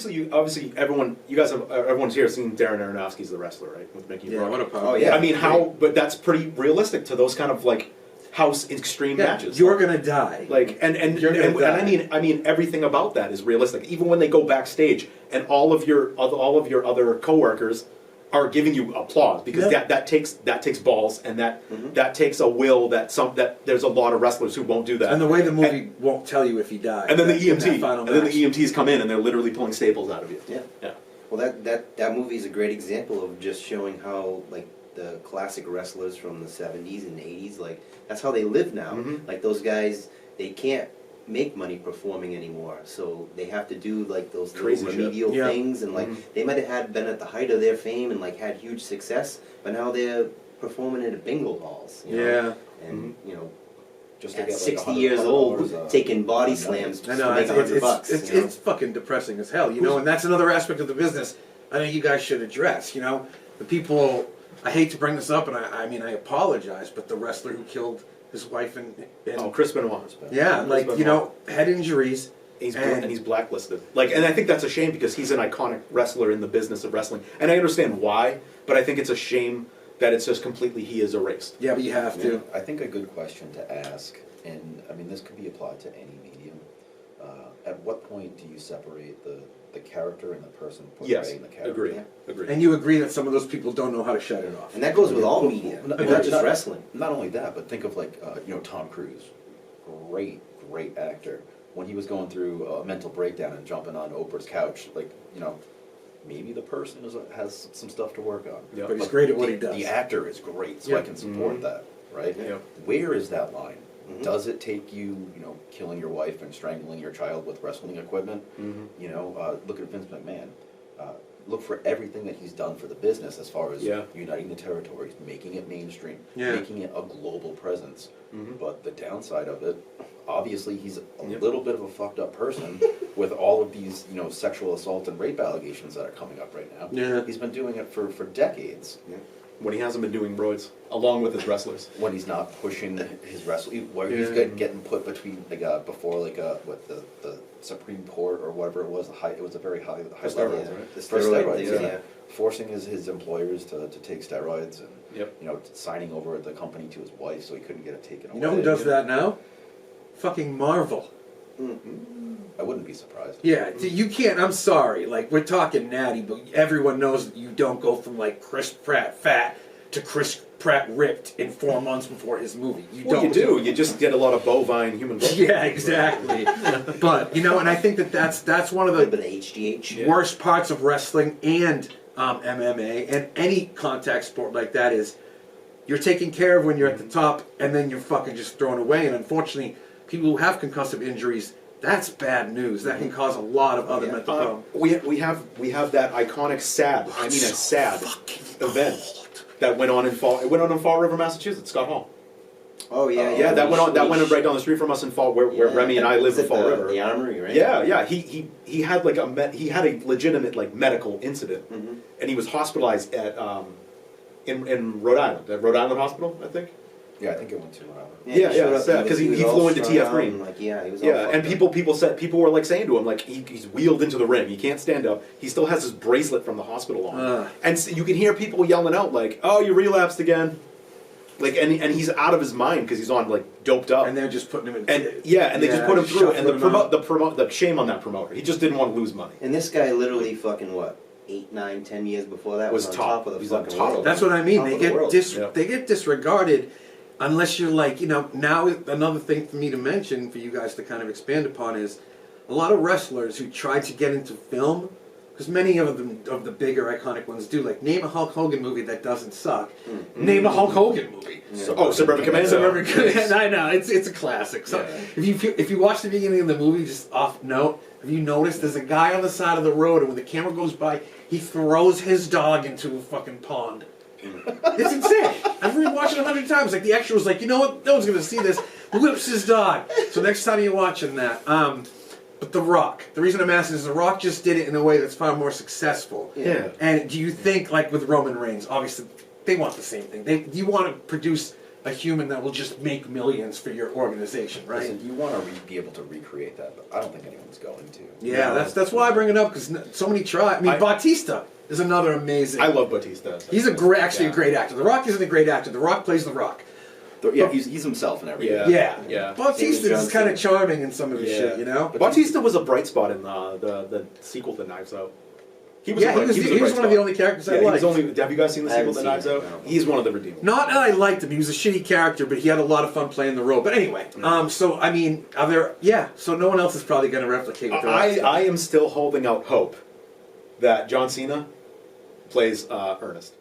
obviously, everyone's here seen Darren Aronofsky's The Wrestler, right? With Mickey. Yeah, what a pop. Oh yeah. I mean, but that's pretty realistic to those kind of like house extreme matches. You're gonna die. Like and I mean everything about that is realistic. Even when they go backstage and all of your other coworkers are giving you applause because that takes balls and that takes a will that there's a lot of wrestlers who won't do that. And the way the movie won't tell you if he dies. And then the EMTs come in and they're literally pulling staples out of you. Yeah. Well, that movie is a great example of just showing how like the classic wrestlers from the 70s and 80s, like that's how they live now. Like those guys, they can't make money performing anymore, so they have to do like those crazy little remedial things, and like they might have been at the height of their fame and like had huge success, but now they're performing in bingo halls. You know? And you know, just at 60 years old, taking body slams to make $100. It's fucking depressing as hell, you know. And that's another aspect of the business I think you guys should address. You know, the people. I hate to bring this up, and I mean I apologize, but the wrestler who killed his wife and Chris Benoit. Yeah, like you know, head injuries. And he's blacklisted. Like, and I think that's a shame because he's an iconic wrestler in the business of wrestling, and I understand why, but I think it's a shame that it's just completely he is erased. Yeah, but you have to. I think a good question to ask, and I mean this could be applied to any medium. At what point do you separate the character and the person portraying the character? Agree. And you agree that some of those people don't know how to shut it off. And that goes with all media, not just wrestling. Not only that, but think of like Tom Cruise, great actor. When he was going through a mental breakdown and jumping on Oprah's couch, like maybe the person has some stuff to work on. Yeah. But he's great at what he does. The actor is great, so I can support that, right? Yeah. Where is that line? Does it take you, killing your wife and strangling your child with wrestling equipment? Look at Vince McMahon. Look for everything that he's done for the business as far as uniting the territories, making it mainstream, making it a global presence. But the downside of it, obviously he's a little bit of a fucked up person with all of these, sexual assault and rape allegations that are coming up right now. Yeah. He's been doing it for decades. Yeah. When he hasn't been doing roids, along with his wrestlers. When he's not pushing his wrestling, where he's getting put between before the Supreme Court or whatever it was. It was a very high level. Right? The steroids, forcing his employers to take steroids and signing over the company to his wife so he couldn't get it taken away. You know who does that now? Fucking Marvel. I wouldn't be surprised. Yeah, you can't. I'm sorry. Like we're talking natty, but everyone knows that you don't go from like Chris Pratt fat to Chris Pratt ripped in 4 months before his movie. You do. You just get a lot of bovine human. Yeah, exactly. But and I think that's one of the HGH worst parts of wrestling and MMA and any contact sport like that is you're taken care of when you're at the top, and then you're fucking just thrown away. And unfortunately, people who have concussive injuries. That's bad news. That can cause a lot of other mental problems. We have that iconic sad event that went on in Fall River, Massachusetts. Scott Hall. Oh yeah, yeah. That went right down the street from us in Fall, where Remy and I live in Fall River. The Armory, right? Yeah. He had he had a legitimate medical incident, and he was hospitalized at in Rhode Island, at Rhode Island Hospital, I think. Yeah, I think it went to Rhode Island. Yeah, because he flew into TF Green. He was and people were saying to him he's wheeled into the ring. He can't stand up. He still has his bracelet from the hospital on, and so you can hear people yelling out "Oh, you relapsed again!" And he's out of his mind because he's on doped up. And they're just putting him in. And they just put him through. And the shame on that promoter. He just didn't want to lose money. And this guy literally fucking 8, 9, 10 years before that was on top of the fucking world. That's what I mean. They get disregarded. Unless you're now another thing for me to mention, for you guys to kind of expand upon, is a lot of wrestlers who try to get into film, because many of the bigger iconic ones do, name a Hulk Hogan movie that doesn't suck. Name a Hulk Hogan movie. Suburban Commando. Suburban Commando. I know, it's a classic. So if you watch the beginning of the movie, just off note, have you noticed there's a guy on the side of the road, and when the camera goes by, he throws his dog into a fucking pond. It's insane. I've rewatched it 100 times. The extra was you know what? No one's going to see this. Whips his dog. So next time you're watching that. But The Rock. The reason I'm asking is The Rock just did it in a way that's far more successful. Yeah. And do you think, with Roman Reigns, obviously, they want the same thing. You want to produce a human that will just make millions for your organization, right? Listen, you want to be able to recreate that, but I don't think anyone's going to. Yeah, that's why I bring it up, because so many try. I mean, Bautista is another amazing. I love Batista. He's a great actor. The Rock isn't a great actor. The Rock plays The Rock. Yeah, he's himself and everything. Yeah. Bautista is kind of charming in some of his shit, you know. Bautista was a bright spot in the sequel to Knives Out. He was one of the only characters I liked. Have you guys seen the sequel to Knives Out? No. He's one of the redeemers. Not that I liked him. He was a shitty character, but he had a lot of fun playing the role. But anyway, so I mean, so no one else is probably going to replicate what The Rock's done. I am still holding out hope that John Cena plays Ernest.